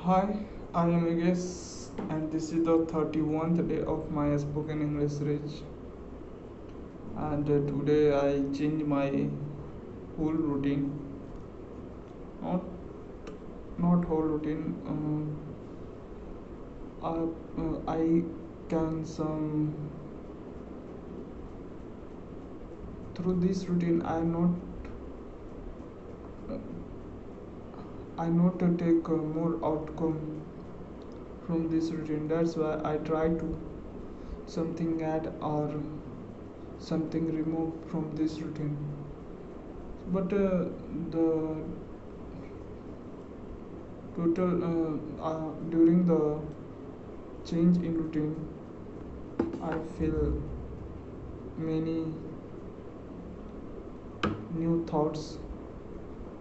Hi, I am Yogesh, and this is the 31st day of my spoken English reach. And today I changed my whole routine, not not whole routine. I can some through this routine. I not to take more outcome from this routine. That's why I try to something add or something remove from this routine. But the total during the change in routine, I feel many new thoughts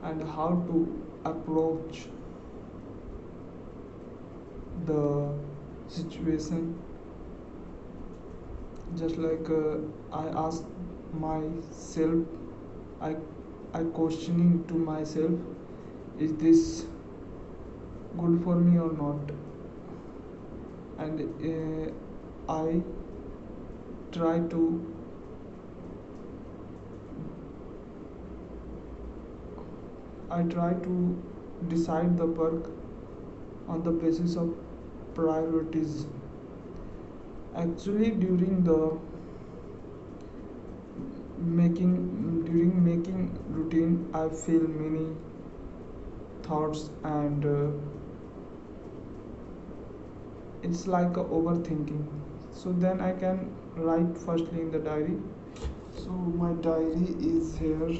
and how to approach the situation. Just like I ask myself, I questioning to myself, is this good for me or not? And I try to I try to decide the work on the basis of priorities. Actually, during making routine, I feel many thoughts, and it's like a overthinking. So then I can write firstly in the diary. So my diary is here.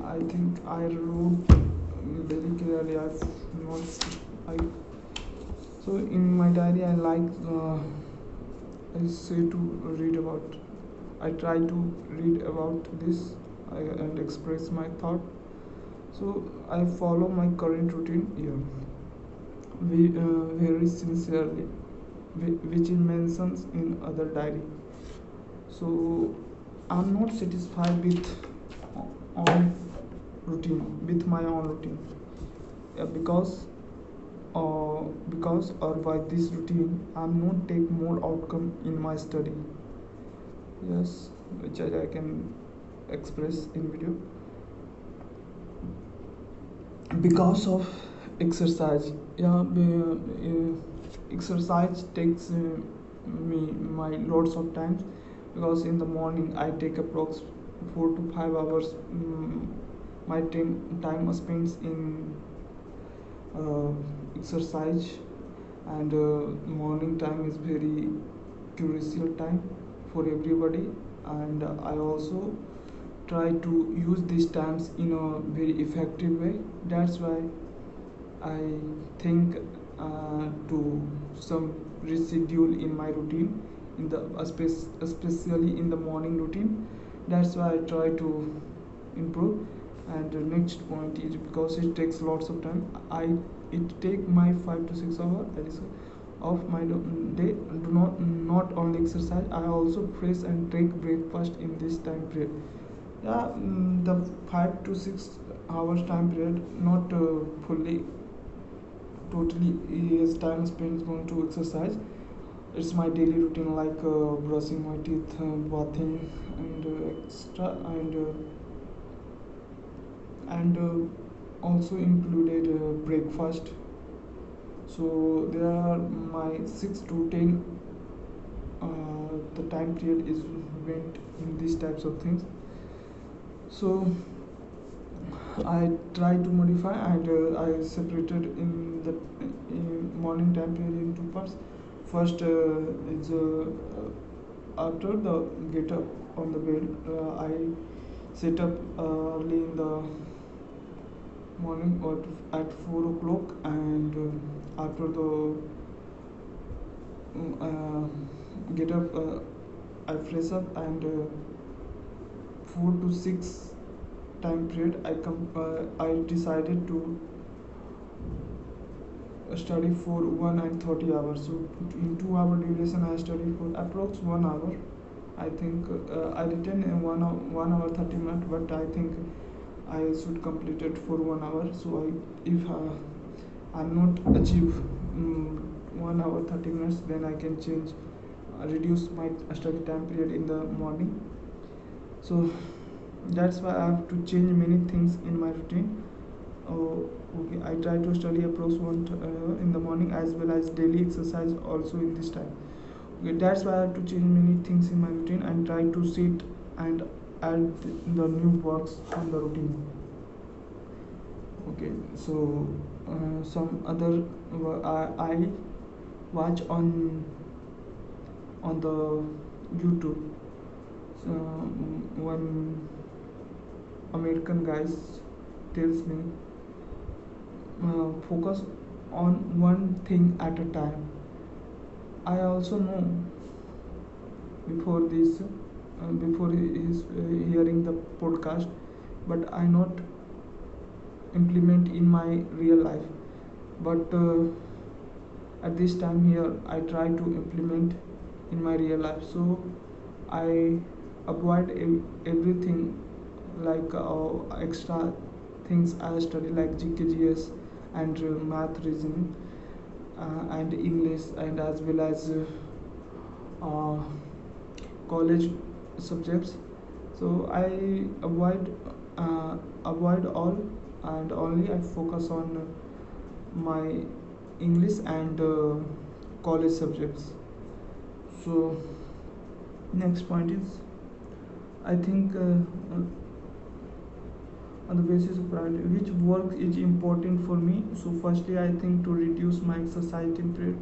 I think I wrote very clearly. I've not. I so in my diary I like I say to read about. I try to read about this and express my thought. So I follow my current routine here. Very sincerely, which is mentions in other diary. So I'm not satisfied with on routine with my own routine, because because or by this routine I'm not take more outcome in my study. Yes, which I can express in video. Because of exercise, yeah, exercise takes me my lots of times, because in the morning I take approx 4 to 5 hours. My time spent in uh, exercise, and morning time is very crucial time for everybody, and I also try to use these times in a very effective way. That's why I think to some reschedule in my routine, in the especially in the morning routine. That's why I try to improve. And the next point is, because it takes lots of time, it take my 5 to 6 hours, that is of my day. Do not only exercise, I also fresh and take breakfast in this time period. Yeah, the 5 to 6 hours time period, not fully totally is time spent going to exercise. It's my daily routine, like brushing my teeth, bathing, and extra, and also included breakfast. So there are my 6 to 10, the time period is went in these types of things. So I try to modify, and I separated in the morning time period in two parts. First is after the get up on the bed, I sit up early in the morning or at 4 o'clock, and after the get up, I fresh up, and 4 to 6 time period I decided to study for 1 and 30 hours. So in 2 hour duration I study for approx 1 hour. I think I written in 1 hour 30 minutes, but I think I should complete it for 1 hour. So if I'm not achieve 1 hour 30 minutes, then I can change, reduce my study time period in the morning. So that's why I have to change many things in my routine. Okay, I try to study approx in the morning, as well as daily exercise also in this time. Okay, that's why I have to change many things in my routine and try to sit and add the new works on the routine. Okay, so some other I watch on the YouTube. So one American guys tells me, focus on one thing at a time. I also know before this, before he is hearing the podcast, but I not implement in my real life. But at this time here, I try to implement in my real life. So I avoid everything, like extra things I study, like GKGS and math, reasoning, and English, and as well as uh, college subjects. So I avoid avoid all, and only I focus on my English and college subjects. So next point is, I think on the basis of priority, which work is important for me. So firstly, I think to reduce my exercise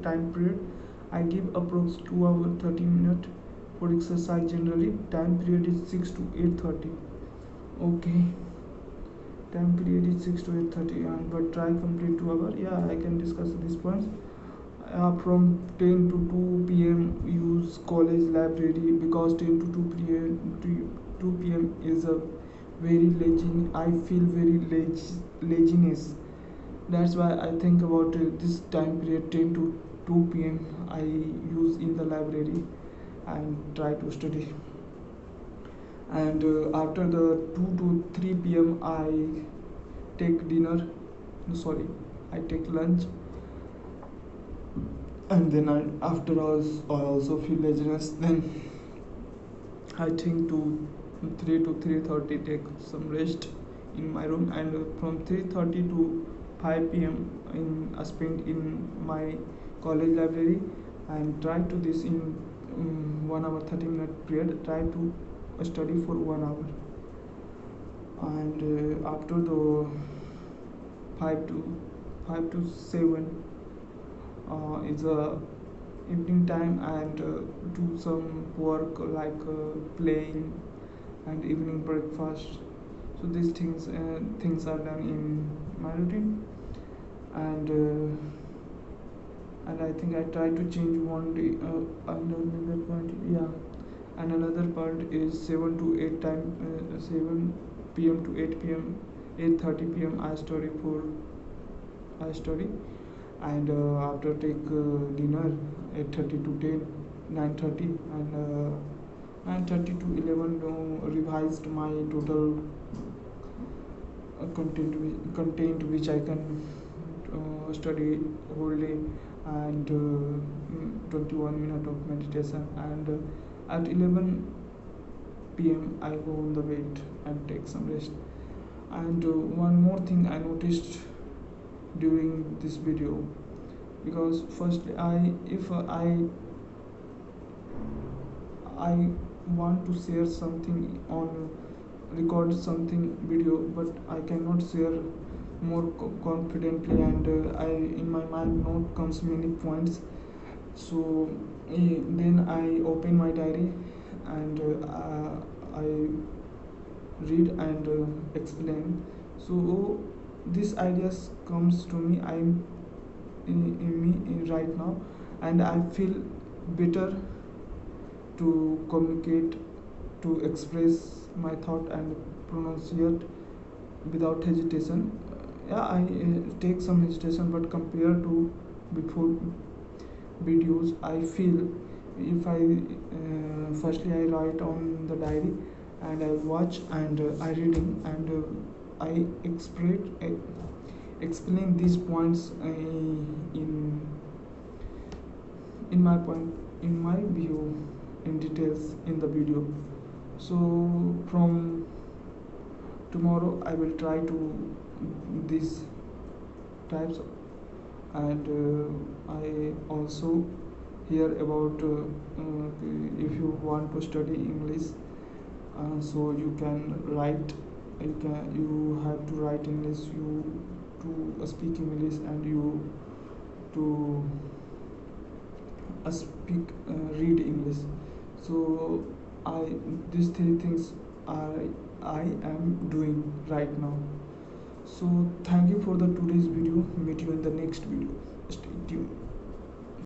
time period, I give approx 2 hour 30 minutes for exercise. Generally time period is 6 to 8:30. Okay, time period is 6 to 8:30, and but try complete 2 hour. Yeah, I can discuss these points. From 10 to 2 p.m. use college library, because 10 to 2 p.m. is a very lazy. I feel very laziness. That's why I think about this time period, 10 to 2 p.m. I use in the library and try to study. And after the 2 to 3 p.m. I take dinner, no, sorry, I take lunch. And then after all, I also feel laziness. Then I think to 3 to 3:30 take some rest in my room, and from 3:30 to 5 p.m. spent in my college library, and try to this in 1 hour 30 minute period, try to study for 1 hour. And after the 5 to 7 is a evening time, and do some work, like playing and evening breakfast. So these things are done in my routine. And I think I try to change one day. Another point, yeah, and another part is 7 to 8 time, 7 p.m. to 8 p.m., 8:30 p.m. I study. And after take dinner, 8:30 to 10, 9:30, and 9:30 to 11, revised my total content which I can study whole day. And 21 minutes of meditation. And at 11 p.m. I go on the bed and take some rest. And one more thing I noticed during this video, because firstly, I want to share something on, record something video, but I cannot share more confidently, and I in my mind note comes many points. So then I open my diary, and I read and explain. So this ideas comes to me, I'm in me right now, and I feel better to communicate, to express my thought and pronounce it without hesitation. Yeah, I take some hesitation, but compared to before videos, I feel, if I firstly I write on the diary, and I watch, and I reading, and I explain these points in my point in my view in details in the video. So from tomorrow I will try to these types. And I also hear about if you want to study English, so you can write, you have to write English, you to speak English, and you to speak read English. So I these three things I am doing right now. So thank you for the today's video. Meet you in the next video. Stay tuned.